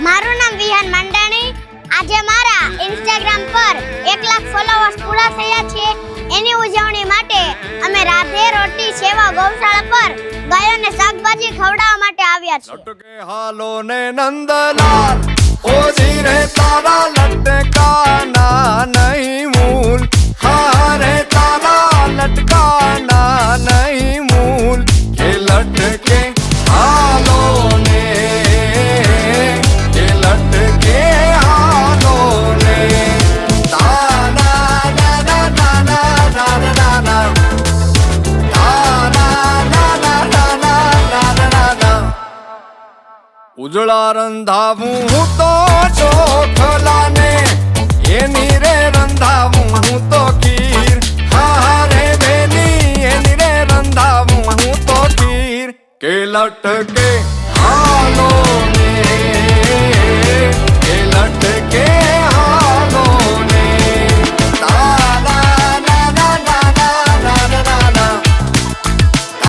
મારું નામ વિહાન માંડાણી. આજે મારા ઇન્સ્ટાગ્રામ પર 1 લાખ ફોલોવર્સ પૂરા થયા છે. એની ઉજવણી માટે અમે રાધે રોટી સેવા ગૌશાળા પર ગાયોને શાકભાજી ખવડાવવા માટે આવ્યા છીએ. લટકે હાલો ને નંદલાલ ઓ ધીરે તારા લટકાના નહીં મૂલ હારે તારા લટકાના નહીં મૂલ કે લટકે હાલો ને કે લટકે હાલો ને તાના ના ના ના ના ના ના ના ઉજળા રંધાવું હું તો ચોખલાને એની રે રંધાવું હું તો ખીર હારે બેની એની રે રંધાવું હું તો ખીર કે લટકે હાલો ને